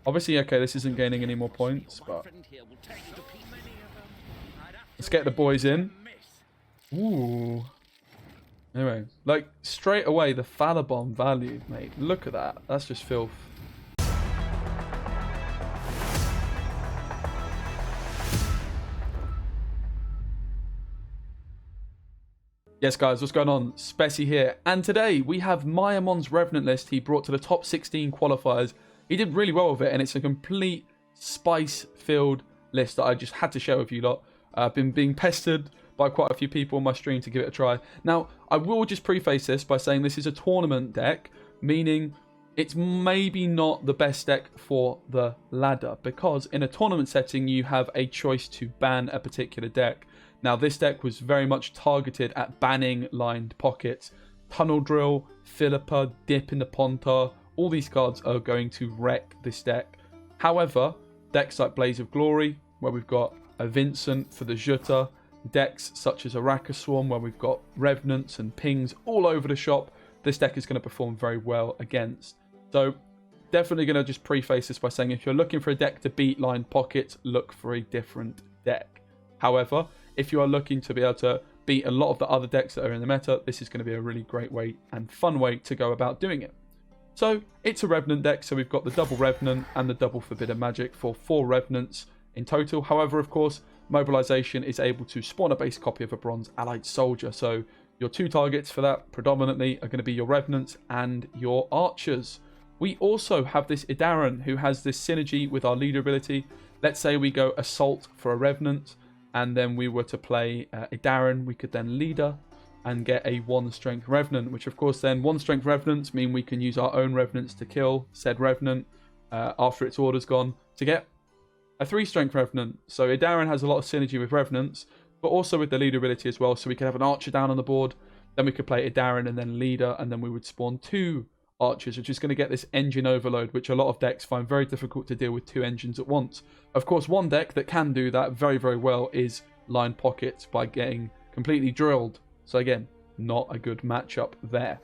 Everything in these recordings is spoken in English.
Obviously, okay, this isn't gaining any more points, but let's get the boys in. Ooh. Anyway, like, straight away, the Falabomb value, mate. Look at that. That's just filth. Yes, guys, what's going on? Speci here. And today, we have Myamon's Revenant list he brought to the top 16 qualifiers. He did really well with it, and it's a complete spice-filled list that I just had to share with you lot. I've been being pestered by quite a few people on my stream to give it a try. Now, I will just preface this by saying this is a tournament deck, meaning it's maybe not the best deck for the ladder, because in a tournament setting, you have a choice to ban a particular deck. Now, this deck was very much targeted at banning lined pockets. Tunnel Drill, Philippa, Dip in the Pontar, all these cards are going to wreck this deck. However, decks like Blaze of Glory, where we've got a Vincent for the Jutta, decks such as Araka Swarm, where we've got Revenants and Pings all over the shop, this deck is going to perform very well against. So, definitely going to just preface this by saying if you're looking for a deck to beat lined pockets, look for a different deck. However, if you are looking to be able to beat a lot of the other decks that are in the meta, this is going to be a really great way and fun way to go about doing it. So, it's a Revenant deck, so we've got the double Revenant and the double Forbidden Magic for 4 Revenants in total. However, of course, Mobilization is able to spawn a base copy of a Bronze Allied Soldier. So, your 2 targets for that predominantly are going to be your Revenants and your Archers. We also have this Idaran, who has this synergy with our leader ability. Let's say we go Assault for a Revenant, and then we were to play Idaran, we could then leader and get a 1 strength Revenant, which of course then 1 strength Revenants mean we can use our own Revenants to kill said Revenant after its order's gone to get a 3 strength Revenant. So Idaran has a lot of synergy with Revenants, but also with the leader ability as well. So we could have an Archer down on the board, then we could play Idaran and then leader, and then we would spawn 2 Archers, which is going to get this engine overload, which a lot of decks find very difficult to deal with 2 engines at once. Of course, one deck that can do that very, very well is Lined Pockets by getting completely drilled. So again, not a good matchup there.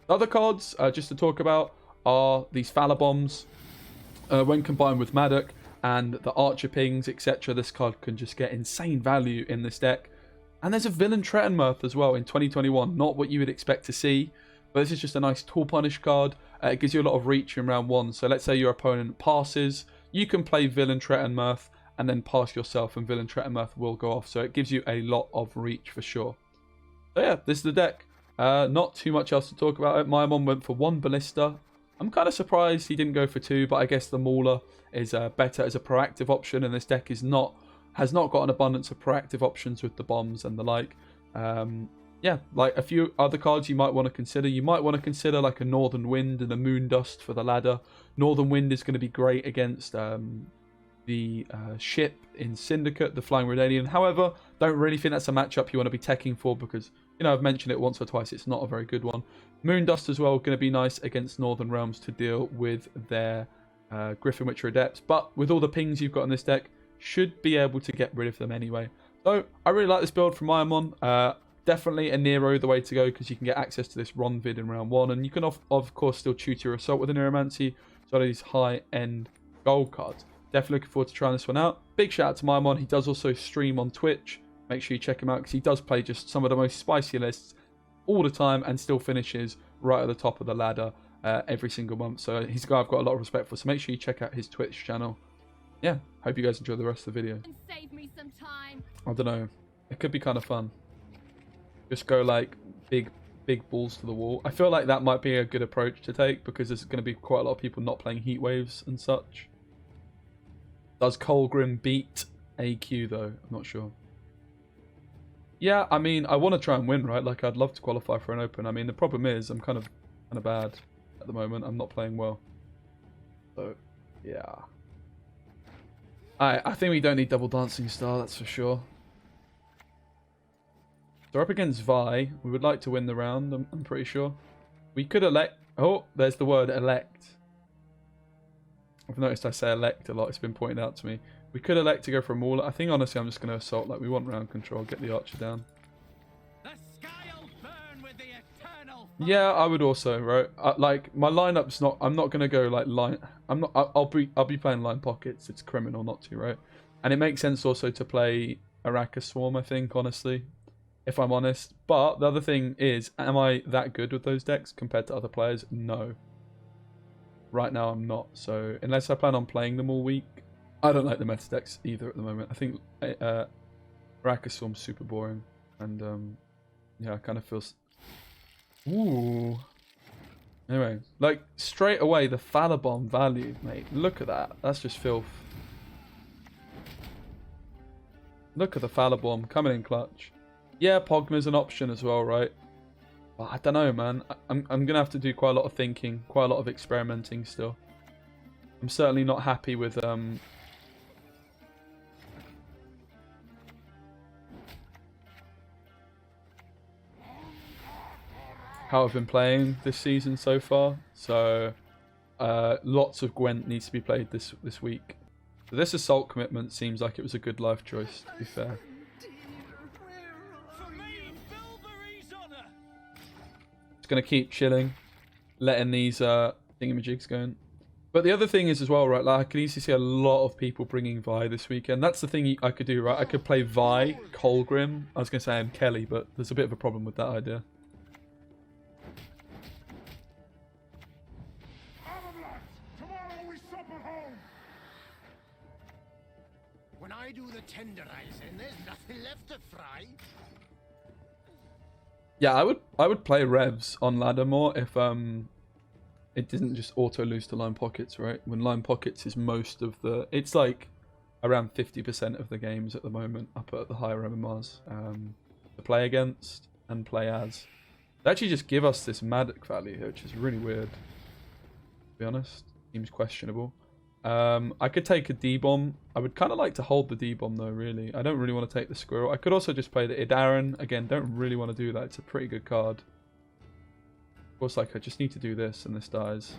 The other cards, just to talk about, are these Falabombs. When combined with Maddock and the Archer Pings, etc., this card can just get insane value in this deck. And there's a Villain Trettenmirth as well in 2021. Not what you would expect to see, but this is just a nice tool punish card. It gives you a lot of reach in round 1. So let's say your opponent passes, you can play Villain Trettenmirth and then pass yourself, and Villain Trettenmirth will go off. So it gives you a lot of reach for sure. So yeah, this is the deck. Not too much else to talk about it. Myamon went for 1 Ballista. I'm kind of surprised he didn't go for 2, but I guess the Mauler is better as a proactive option, and this deck has not got an abundance of proactive options with the bombs and the like. Yeah, like a few other cards you might want to consider. You might want to consider like a Northern Wind and a Moon Dust for the ladder. Northern Wind is going to be great against the ship in Syndicate, the Flying Redanian. However, don't really think that's a matchup you want to be teching for because, you know, I've mentioned it once or twice. It's not a very good one. Moon Dust as well, going to be nice against Northern Realms to deal with their Griffin Witcher Adepts. But with all the pings you've got in this deck, should be able to get rid of them anyway. So, I really like this build from Myamon. Definitely a Nero the way to go because you can get access to this Ron vid in round 1. And you can, of course, still tutor your Assault with a Neuromancy. So, these high-end gold cards. Definitely looking forward to trying this one out. Big shout out to Myamon. He does also stream on Twitch. Make sure you check him out because he does play just some of the most spicy lists all the time and still finishes right at the top of the ladder every single month. So he's a guy I've got a lot of respect for. So make sure you check out his Twitch channel. Yeah, hope you guys enjoy the rest of the video. Save me some time. I don't know. It could be kind of fun. Just go like big balls to the wall. I feel like that might be a good approach to take because there's going to be quite a lot of people not playing heat waves and such. Does Colgrim beat AQ though? I'm not sure. Yeah, I mean, I want to try and win, right? Like, I'd love to qualify for an open. I mean, the problem is I'm kind of bad at the moment. I'm not playing well. So, yeah. I think we don't need double Dancing Star, that's for sure. So we're up against Vi. We would like to win the round, I'm pretty sure. We could elect... Oh, there's the word elect. I've noticed I say elect a lot. It's been pointed out to me. We could elect to go for a Mauler. I think, honestly, I'm just going to Assault. Like, we want round control. Get the Archer down. The sky'll burn with the eternal Yeah, I would also, right? Like my lineup's not. I'm not gonna go like line. I'm not. I'll be playing line pockets. It's criminal not to, right? And it makes sense also to play Araka Swarm. I think honestly, if I'm honest. But the other thing is, am I that good with those decks compared to other players? No. Right now I'm not. So unless I plan on playing them all week, I don't like the meta decks either at the moment. I think Araka Swarm's super boring, and yeah, I kind of feel. Ooh. Anyway, like, straight away, the Falabomb value, mate. Look at that. That's just filth. Look at the Falabomb coming in clutch. Yeah, Pogma's an option as well, right? But I don't know, man. I'm going to have to do quite a lot of thinking, quite a lot of experimenting still. I'm certainly not happy with... how I've been playing this season so far. So lots of Gwent needs to be played this week. So this assault commitment seems like it was a good life choice, to be fair. It's going to keep chilling, letting these thingamajigs go in. But the other thing is as well, right, like I can easily see a lot of people bringing Vi this weekend. That's the thing I could do, right? I could play Vi, Colgrim. I was going to say Kelly, but there's a bit of a problem with that idea. When I do the tenderizing, there's nothing left to fry. Yeah, I would play Revs on ladder more if it didn't just auto lose to line pockets, right? When line pockets is most of the, it's like around 50% of the games at the moment up at the higher MMRs to play against and play as. They actually just give us this magic value here, which is really weird. To be honest, seems questionable. I could take a D-bomb. I would kind of like to hold the D-bomb though, really. I don't really want to take the squirrel. I could also just play the Idaran. Again, don't really want to do that. It's a pretty good card. Of course, like, I just need to do this and this dies.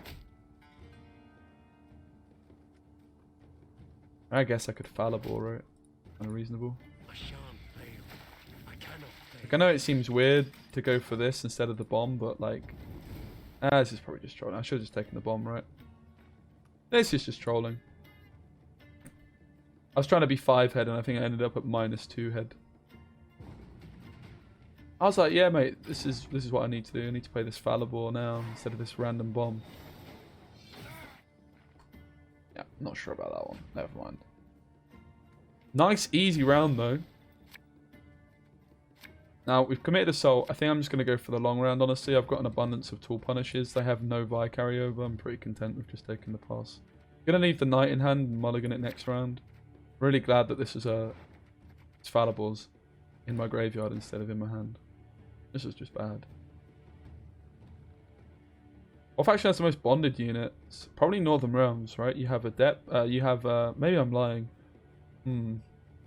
I guess I could fallible, right? Kind of reasonable. Like, I know it seems weird to go for this instead of the bomb, but like... this is probably just trolling. I should have just taken the bomb, right? This is just trolling. I was trying to be 5 head and I think I ended up at -2 head. I was like, yeah, mate, this is what I need to do. I need to play this fallible now instead of this random bomb. Yeah, not sure about that one. Never mind. Nice, easy round though. Now, we've committed assault. I think I'm just going to go for the long round, honestly. I've got an abundance of tool punishes. They have no Vi carryover. I'm pretty content with just taking the pass. Going to leave the knight in hand and mulligan it next round. Really glad that this is it's fallibles in my graveyard instead of in my hand. This is just bad. What faction has the most bonded units? Probably Northern Realms, right? You have Adept. You have... maybe I'm lying. Don't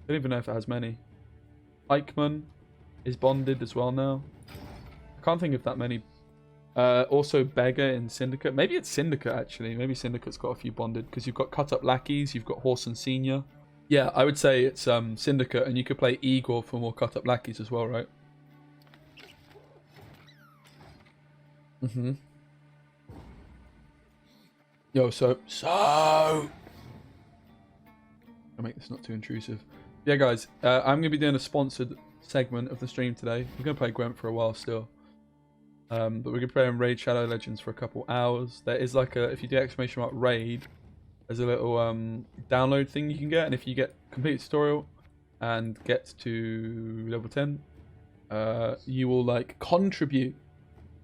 even know if it has many. Eichmann is bonded as well now. I can't think of that many. Also Beggar in Syndicate. Maybe it's Syndicate actually. Maybe Syndicate's got a few bonded because you've got cut up lackeys, you've got Horse and Senior. Yeah, I would say it's Syndicate, and you could play Igor for more cut up lackeys as well, right? Yo, so I'll make this not too intrusive. Yeah, guys, I'm gonna be doing a sponsored segment of the stream today. We're gonna play Gwent for a while still, but we're gonna play in Raid Shadow Legends for a couple hours. There is like a, if you do exclamation mark raid, there's a little download thing you can get, and if you get complete tutorial and get to level 10, you will like contribute.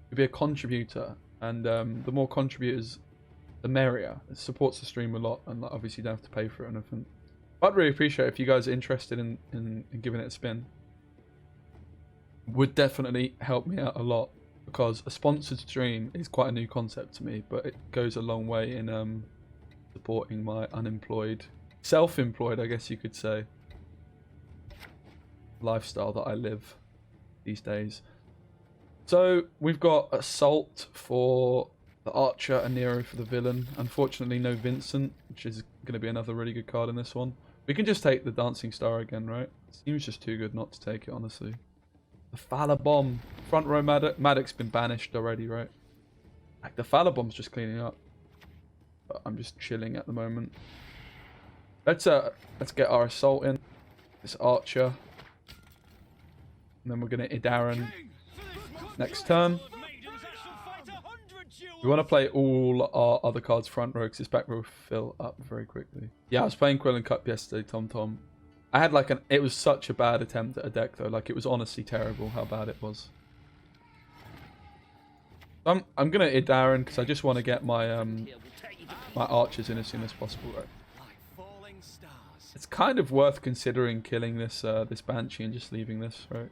You'll be a contributor, and the more contributors, the merrier. It supports the stream a lot, and obviously you don't have to pay for it or anything. I'd really appreciate it if you guys are interested in giving it a spin. Would definitely help me out a lot, because a sponsored stream is quite a new concept to me, but it goes a long way in supporting my unemployed, self-employed, I guess you could say, lifestyle that I live these days. So we've got Assault for the Archer and Nero for the villain. Unfortunately, no Vincent, which is going to be another really good card in this one. We can just take the Dancing Star again, right? Seems just too good not to take it, honestly. The Fowler Bomb. Front row Maddox's been banished already, right? Like, the Fowler Bomb's just cleaning up. But I'm just chilling at the moment. Let's get our assault in. This archer. And then we're gonna Idaran next turn. We want to play all our other cards front row because this back row will fill up very quickly. Yeah, I was playing Quill and Cup yesterday, Tom. I had like it was such a bad attempt at a deck though. Like, it was honestly terrible how bad it was. I'm gonna Idaran because I just want to get my my archers in as soon as possible, right? It's kind of worth considering killing this this Banshee and just leaving this, right?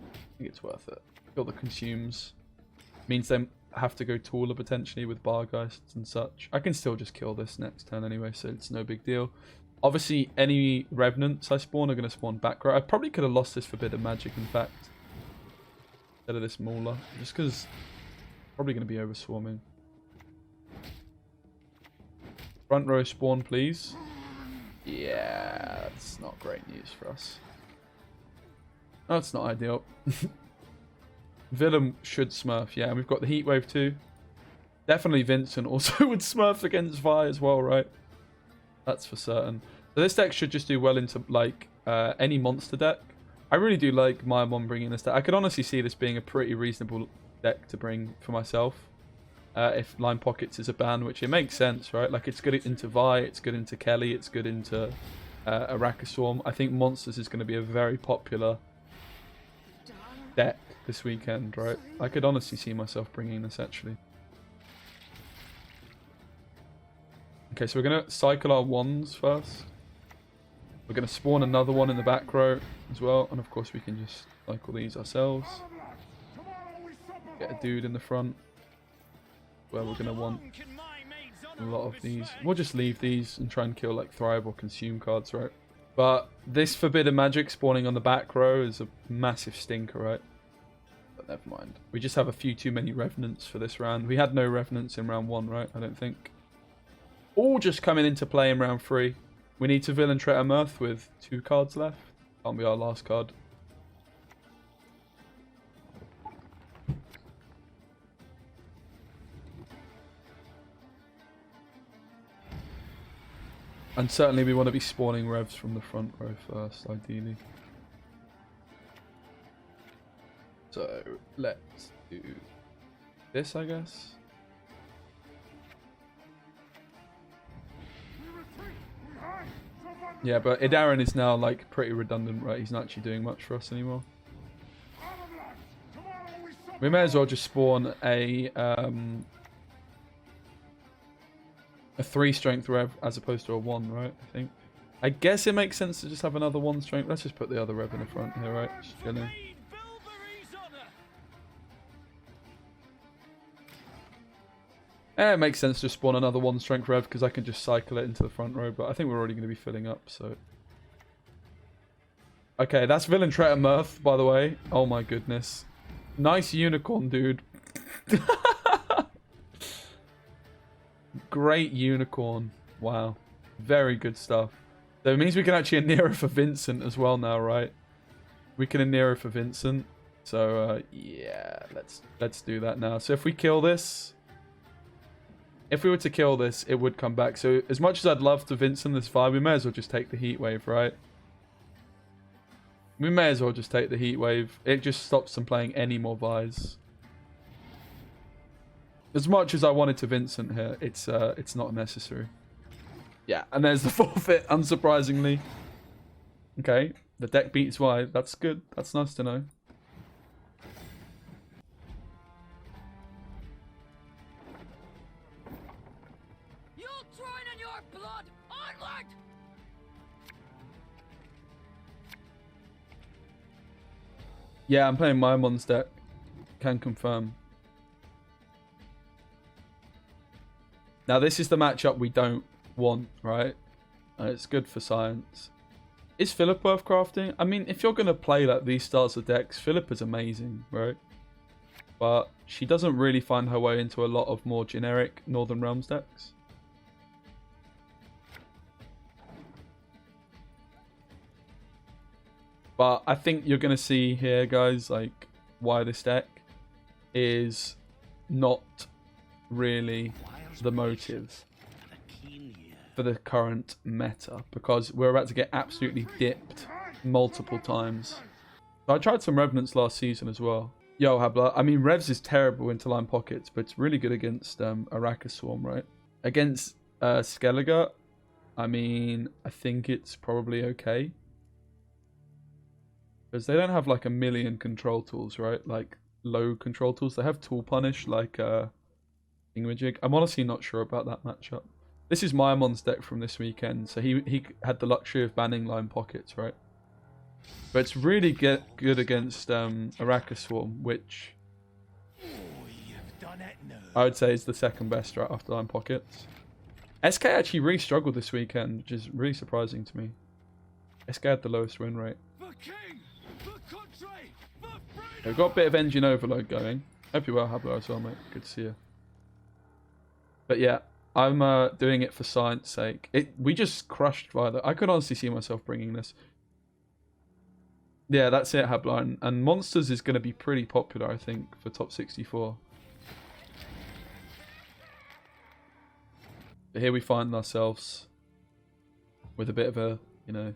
I think it's worth it. Kill the consumes. Means they have to go taller potentially with Bargeists and such. I can still just kill this next turn anyway, so it's no big deal. Obviously, any Revenants I spawn are going to spawn back row. I probably could have lost this Forbidden Magic, in fact, instead of this Mauler, just because probably going to be overswarming. Front row spawn, please. Yeah, that's not great news for us. No, it's not ideal. Willem should smurf, yeah. And we've got the heat wave too. Definitely Vincent also would smurf against Vi as well, right? That's for certain. So this deck should just do well into like any monster deck. I really do like Myamon bringing this deck. I could honestly see this being a pretty reasonable deck to bring for myself. If Line Pockets is a ban, which it makes sense, right? Like, it's good into Vi, it's good into Kelly, it's good into Arachaswarm. I think Monsters is going to be a very popular deck this weekend, right? I could honestly see myself bringing this, actually. Okay, so we're going to cycle our wands first. We're going to spawn another one in the back row as well. And of course, we can just cycle these ourselves. Get a dude in the front. Where we're going to want a lot of these. We'll just leave these and try and kill like Thrive or Consume cards, right? But this Forbidden Magic spawning on the back row is a massive stinker, right? But never mind. We just have a few too many Revenants for this round. We had no Revenants in round 1, right? I don't think. All just coming into play in round 3. We need to Villain Tretter Mirth with 2 cards left. Can't be our last card. And certainly we want to be spawning revs from the front row first, ideally. So let's do this, I guess. Yeah, but Idaran is now like pretty redundant, right? He's not actually doing much for us anymore. We may as well just spawn a 3 strength rev as opposed to a 1, right? I think. I guess it makes sense to just have another 1 strength. Let's just put the other rev in the front here, right? Just chilling. It makes sense to spawn another 1 strength rev because I can just cycle it into the front row, but I think we're already going to be filling up, so. Okay, that's Villain Tretter Mirth, by the way. Oh my goodness. Nice unicorn, dude. Great unicorn. Wow. Very good stuff. So it means we can actually Anira for Vincent as well now, right? We can Anira for Vincent. So, yeah, let's do that now. So if we kill this... If we were to kill this, it would come back. So as much as I'd love to Vincent this vibe, we may as well just take the heat wave, right? We may as well just take the heat wave. It just stops them playing any more Vi's. As much as I wanted to Vincent here, it's not necessary. Yeah, and there's the forfeit, unsurprisingly. Okay, the deck beats wide. That's good. That's nice to know. Yeah, I'm playing Myamon's deck. Can confirm. Now, this is the matchup we don't want, right? And it's good for science. Is Philip worth crafting? I mean, if you're going to play like these styles of decks, Philip is amazing, right? But she doesn't really find her way into a lot of more generic Northern Realms decks. But I think you're going to see here, guys, like why this deck is not really the motive for the current meta, because we're about to get absolutely dipped multiple times. So I tried some Revenants last season as well. Yo, Habla, I mean, Revs is terrible into line pockets, but it's really good against Araka Swarm, right? Against Skellige, I mean, I think it's probably okay. Because they don't have like a million control tools, right? Like low control tools. They have tool punish like Thingamajig. I'm honestly not sure about that matchup. This is Myamon's deck from this weekend, so he had the luxury of banning line pockets, right? But it's really good against Araka Swarm, which I would say is the second best right after line pockets. SK actually really struggled this weekend, which is really surprising to me. SK had the lowest win rate. We've got a bit of engine overload going. Hope you're well, Hablo, as well, mate. Good to see you. But yeah, I'm doing it for science sake. We just crushed Violet. I could honestly see myself bringing this. Yeah, that's it, Hablo. And Monsters is going to be pretty popular, I think, for top 64. But here we find ourselves with a bit of a, you know,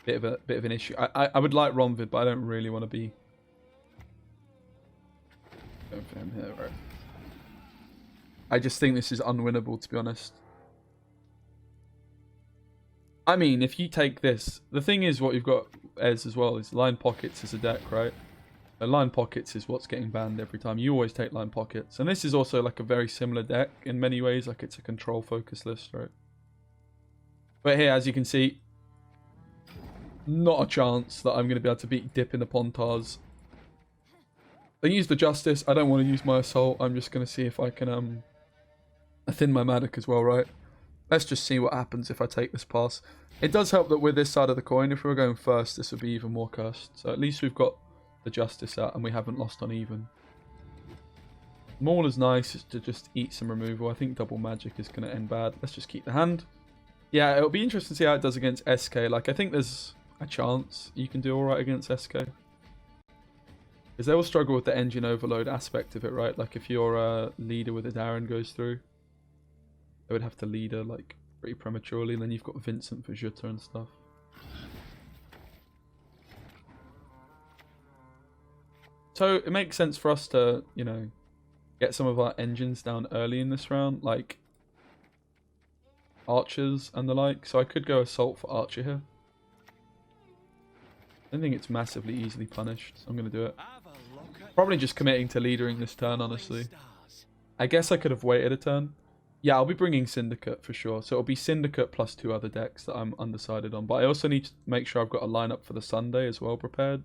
bit of an issue. I would like Ronvid, but I don't really want to be going for him here, right? I just think this is unwinnable, to be honest. I mean, if you take this, the thing is, what you've got as well is line pockets as a deck, right? And line pockets is what's getting banned every time. You always take line pockets, and this is also like a very similar deck in many ways. Like it's a control focus list, right? But here, as you can see, not a chance that I'm going to be able to beat Dip in the Pontars. They use the Justice. I don't want to use my Assault. I'm just going to see if I can thin my Madoc as well, right? Let's just see what happens if I take this pass. It does help that with this side of the coin, if we were going first, this would be even more cursed. So at least we've got the Justice out and we haven't lost on even. Maul is nice to just eat some removal. I think double magic is going to end bad. Let's just keep the hand. Yeah, it'll be interesting to see how it does against SK. Like, I think there's a chance you can do alright against SK. Because they will struggle with the engine overload aspect of it, right? Like, if your leader with a Darren goes through, they would have to leader, like, pretty prematurely. And then you've got Vincent for Jutta and stuff. So, it makes sense for us to, you know, get some of our engines down early in this round. Like, archers and the like. So, I could go Assault for Archer here. I don't think it's massively easily punished, so I'm going to do it. Probably just committing to leadering this turn, honestly. I guess I could have waited a turn. Yeah, I'll be bringing Syndicate for sure. So it'll be Syndicate plus 2 other decks that I'm undecided on. But I also need to make sure I've got a lineup for the Sunday as well prepared.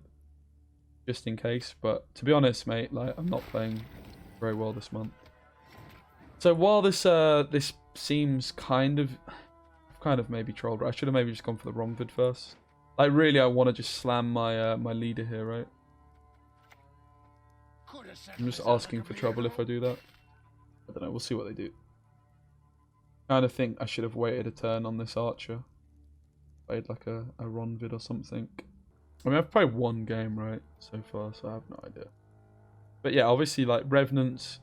Just in case. But to be honest, mate, like I'm not playing very well this month. So while this this seems kind of maybe trolled, right? I should have maybe just gone for the Ronvid first. Like really, I want to just slam my my leader here, right? I'm just asking for trouble if I do that. I don't know. We'll see what they do. I kind of think I should have waited a turn on this Archer. Played like a Ronvid or something. I mean, I've played one game, right, so far, so I have no idea. But yeah, obviously, like, Revenants...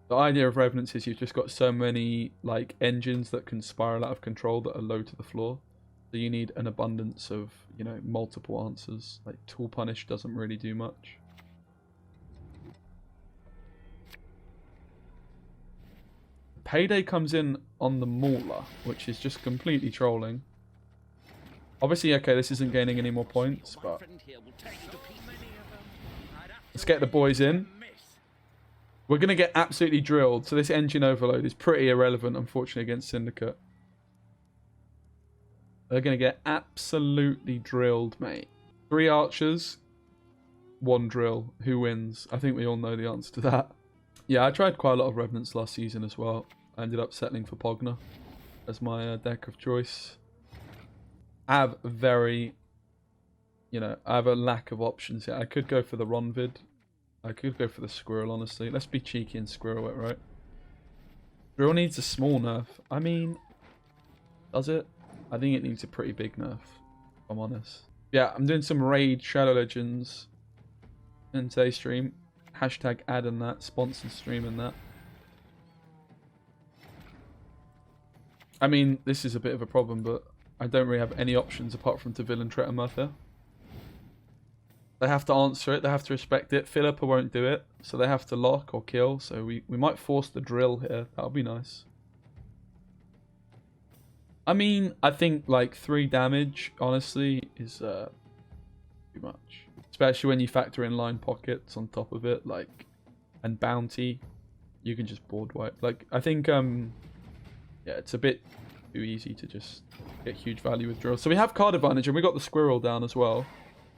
The idea of Revenants is you've just got so many, like, engines that can spiral out of control that are low to the floor. So you need an abundance of, you know, multiple answers. Like, Tool Punish doesn't really do much. Payday comes in on the Mauler, which is just completely trolling. Obviously, okay, this isn't gaining any more points, but... Let's get the boys in. We're going to get absolutely drilled, so this engine overload is pretty irrelevant, unfortunately, against Syndicate. They're going to get absolutely drilled, mate. 3 archers, 1 drill. Who wins? I think we all know the answer to that. Yeah, I tried quite a lot of Revenants last season as well. I ended up settling for Pogner as my deck of choice. I have very, you know, I have a lack of options here. I could go for the Ronvid. I could go for the Squirrel, honestly. Let's be cheeky and Squirrel it, right? Squirrel needs a small nerf. I mean, does it? I think it needs a pretty big nerf, if I'm honest. Yeah, I'm doing some Raid Shadow Legends in today's stream. Hashtag ad in that. Sponsored stream in that. I mean, this is a bit of a problem, but I don't really have any options apart from to villain Treta Murtha. They have to answer it. They have to respect it. Philippa won't do it, so they have to lock or kill. So we might force the drill here. That'll be nice. I mean, I think like 3 damage, honestly, is too much. Especially when you factor in line pockets on top of it, like, and bounty. You can just board wipe. Like, I think, yeah, it's a bit too easy to just get huge value with drill. So we have card advantage, and we got the squirrel down as well.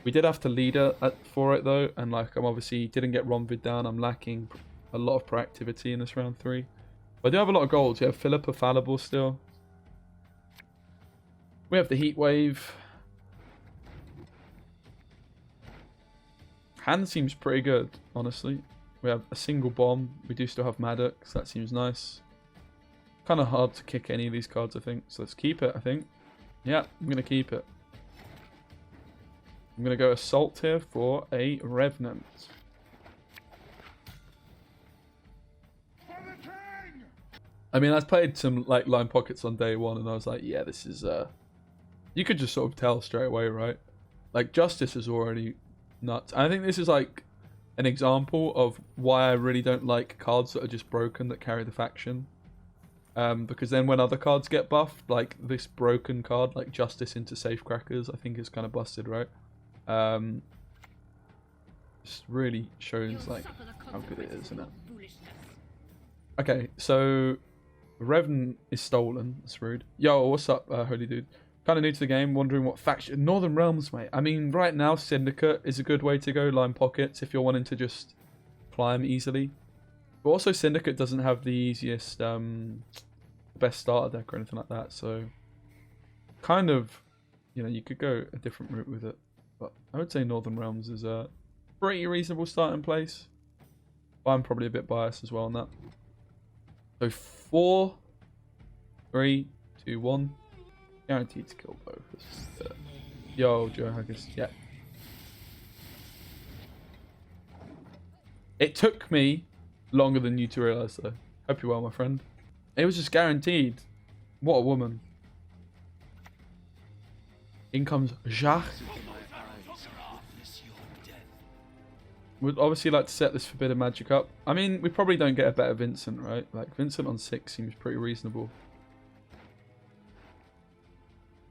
We did have to leader for it though, and like I'm obviously didn't get Romvid down. I'm lacking a lot of proactivity in this round 3. But I do have a lot of golds. We have Philippa fallible still. We have the heat wave. Hand seems pretty good, honestly. We have a single bomb. We do still have Maddox. That seems nice. Kind of hard to kick any of these cards, I think. So let's keep it, I think. Yeah, I'm going to keep it. I'm going to go Assault here for a Revenant. I mean, I played some like line pockets on day 1, and I was like, yeah, this is... You could just sort of tell straight away, right? Like, Justice is already nuts. I think this is like an example of why I really don't like cards that are just broken that carry the faction. Because then when other cards get buffed, like this broken card, like Justice into Safecrackers, I think is kind of busted, right? Just really shows like how good it is, isn't it? Okay, so Revenant is stolen. That's rude. Yo, what's up, holy dude? Kind of new to the game, wondering what faction... Northern Realms, mate. I mean, right now, Syndicate is a good way to go. Line pockets, if you're wanting to just climb easily. But also, Syndicate doesn't have the easiest, best starter deck or anything like that. So, kind of, you know, you could go a different route with it. But I would say Northern Realms is a pretty reasonable starting place. But I'm probably a bit biased as well on that. So, 4, 3, 2, 1. Guaranteed to kill both. Yo, Joe Haggis. Yeah. It took me longer than you to realise, though. Hope you're well, my friend. It was just guaranteed. What a woman. In comes Jacques. We'd obviously like to set this Forbidden Magic up. I mean, we probably don't get a better Vincent, right? Like, Vincent on 6 seems pretty reasonable.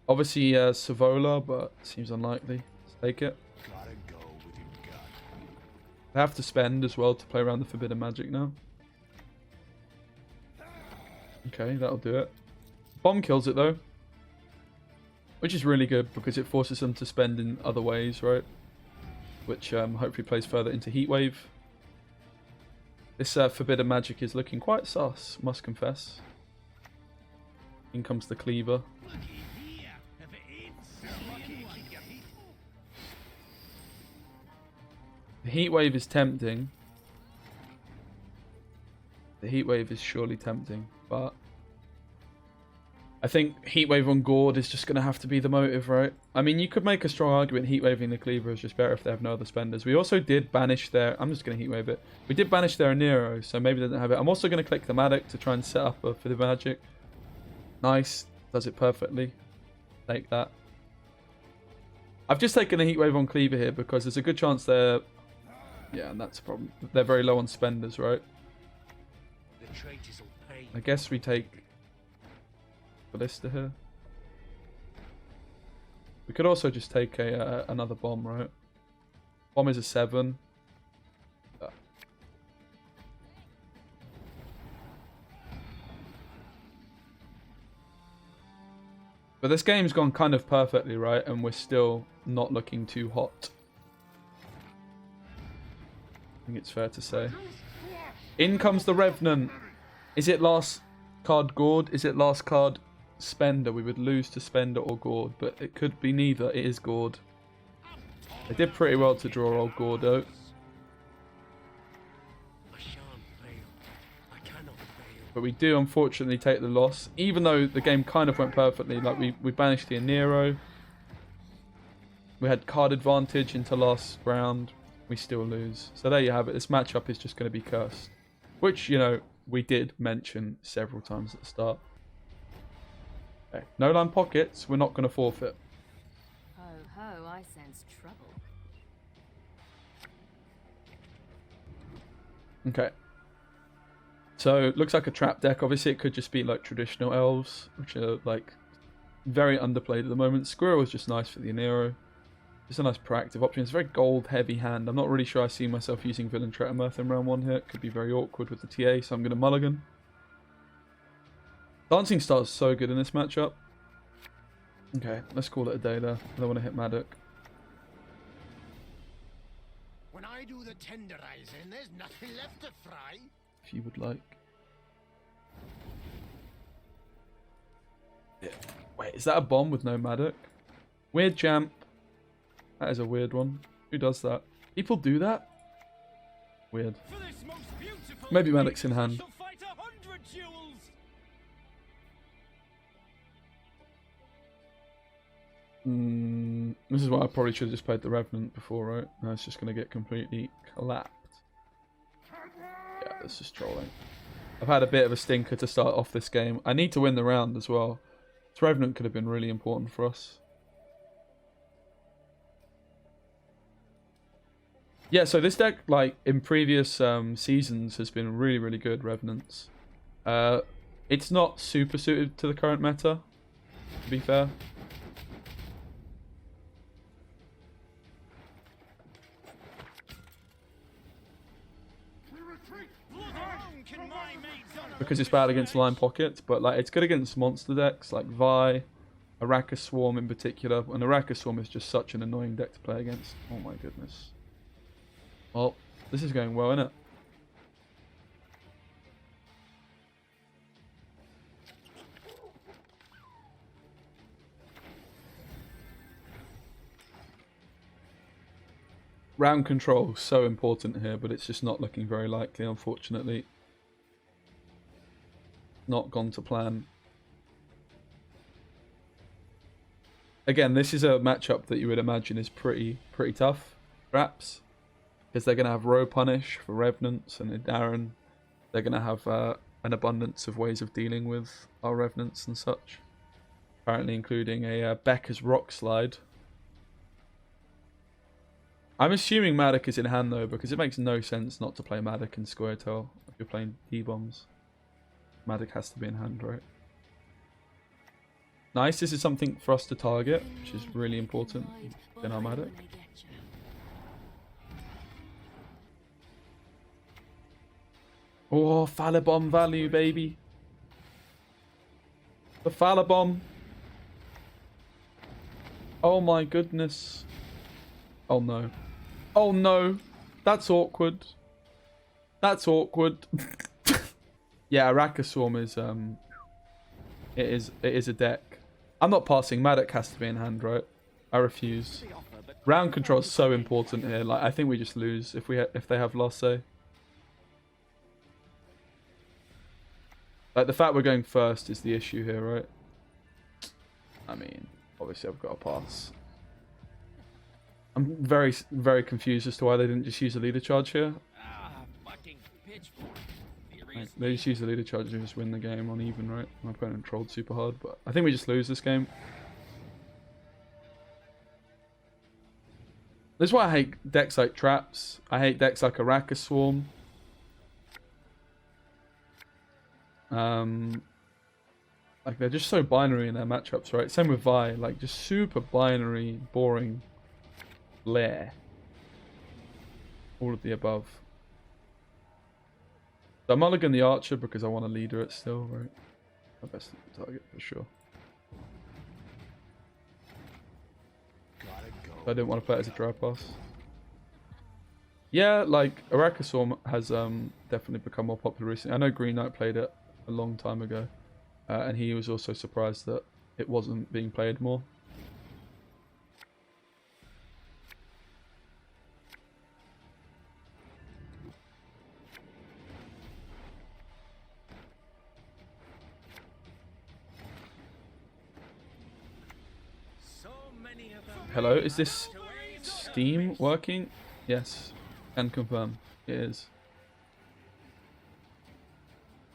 Obviously, Savola, but seems unlikely. Let's take it. I have to spend as well to play around the Forbidden Magic now. Okay, that'll do it. Bomb kills it, though. Which is really good, because it forces them to spend in other ways, right? Which hopefully plays further into Heatwave. This Forbidden Magic is looking quite sus, must confess. In comes the Cleaver. The Heatwave is tempting. The Heatwave is surely tempting, but I think Heatwave on Gord is just going to have to be the motive, right? I mean, you could make a strong argument Heatwaving the Cleaver is just better if they have no other spenders. We also did banish their... I'm just going to Heatwave it. We did banish their Nero, so maybe they don't have it. I'm also going to click the Maddox to try and set up for the Magic. Nice. Does it perfectly. Take that. I've just taken a Heatwave on Cleaver here because there's a good chance they're... Yeah, and that's a problem. They're very low on spenders, right? I guess we take Ballista here. We could also just take a another bomb, right? Bomb is a 7. But this game's gone kind of perfectly, right? And we're still not looking too hot. I think it's fair to say. In comes the Revenant. Is it last card Gord? Is it last card Spender? We would lose to Spender or Gord, but it could be neither. It is Gord. They did pretty well to draw old Gordo. But we do unfortunately take the loss, even though the game kind of went perfectly. Like we banished the Nero. We had card advantage into last round. We still lose. So there you have it. This matchup is just going to be cursed. Which, you know, we did mention several times at the start. Okay. No line pockets. We're not going to forfeit. Ho ho, I sense trouble. Okay. So, looks like a trap deck. Obviously, it could just be like traditional elves, which are like very underplayed at the moment. Squirrel is just nice for the Anero. It's a nice proactive option. It's a very gold heavy hand. I'm not really sure I see myself using Villain Tretamurth in round 1 here. It could be very awkward with the TA, so I'm going to mulligan. Dancing Star is so good in this matchup. Okay, let's call it a day there. I don't want to hit Maddock. When I do the tenderizing, there's nothing left to fry. If you would like. Yeah. Wait, is that a bomb with no Maddock? Weird champ. That is a weird one. Who does that? People do that? Weird. Maybe Maddock's in hand. This is why I probably should have just played the Revenant before, right? No, it's just going to get completely clapped. Yeah, that's just trolling. I've had a bit of a stinker to start off this game. I need to win the round as well. This Revenant could have been really important for us. Yeah, so this deck, like, in previous seasons has been really, really good, Revenants. It's not super suited to the current meta, to be fair. Because it's bad against line pockets, but like it's good against monster decks like Vi, Araka Swarm in particular. And Araka Swarm is just such an annoying deck to play against. Oh my goodness. Well, this is going well, isn't it? Round control, so important here, but it's just not looking very likely, unfortunately. Not gone to plan. Again, this is a matchup that you would imagine is pretty tough, perhaps. Because they're going to have row punish for Revenants and Darren. They're going to have an abundance of ways of dealing with our Revenants and such. Apparently including a Becca's Rock Slide. I'm assuming Maddock is in hand though, because it makes no sense not to play Maddock and Square Tail if you're playing D-Bombs. Maddock has to be in hand, right? Nice, this is something for us to target, which is really important in our Maddock. Oh, Phallibomb value, baby. The Phallibomb. Oh my goodness. Oh no. Oh no. That's awkward. That's awkward. Yeah, Araka Swarm is it is a deck. I'm not passing. Maddock has to be in hand, right? I refuse. Round control is so important here. Like I think we just lose if they have last say. Like the fact we're going first is the issue here, right? I mean, obviously I've got to pass. I'm very, very confused as to why they didn't just use a leader charge here. Like, they just use the leader charge and just win the game on even, right? My opponent trolled super hard, but I think we just lose this game. This is why I hate decks like Traps. I hate decks like Araka Swarm. Like they're just so binary in their matchups, right? Same with Vi, like just super binary, boring, Lair. All of the above. So I mulligan the Archer because I want to leader it still, right? My best target for sure. I didn't want to play it as a dry pass. Yeah, like Araka Swarm has definitely become more popular recently. I know Green Knight played it a long time ago, and he was also surprised that it wasn't being played more. So Hello, is this Steam working? Yes, can confirm it is.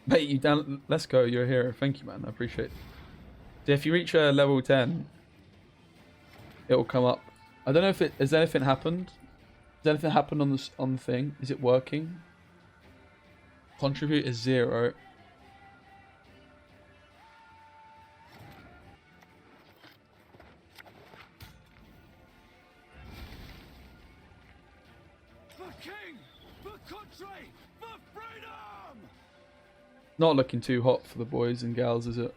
Mate, you down? Let's go. You're a hero. Thank you, man. I appreciate it. So if you reach level 10, it will come up. I don't know if it has anything happened. Has anything happened on the thing? Is it working? Contribute is 0. Not looking too hot for the boys and gals, is it?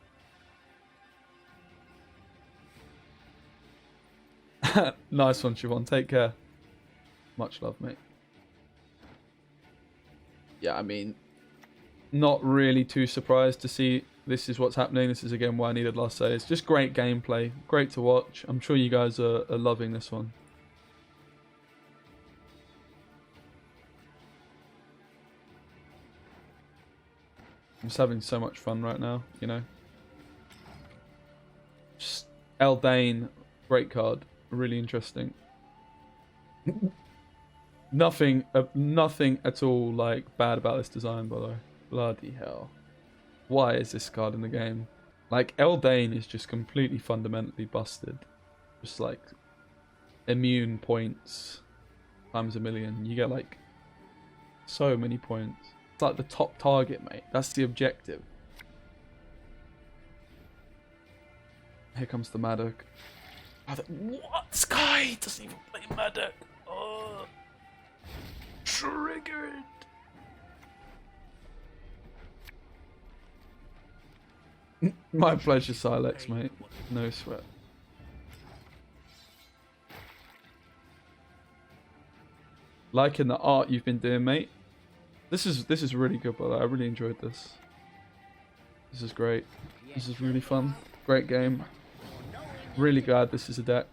Nice one, Siobhan. Take care. Much love, mate. Yeah, I mean, not really too surprised to see this is what's happening. This is, again, why I needed last say. It's just great gameplay. Great to watch. I'm sure you guys are loving this one. I'm just having so much fun right now, you know. Just Eldane, great card, really interesting. Nothing at all like bad about this design, by the way. Bloody hell, why is this card in the game? Like Eldane is just completely fundamentally busted. Just like immune points times a million. You get like so many points. It's like the top target, mate. That's the objective. Here comes the Maddock. What? Sky doesn't even play Maddock. Oh, triggered. My pleasure, Silex, mate. No sweat. Liking the art you've been doing, mate. This is really good, by the way. I really enjoyed this. This is great. This is really fun. Great game. Really glad this is a deck.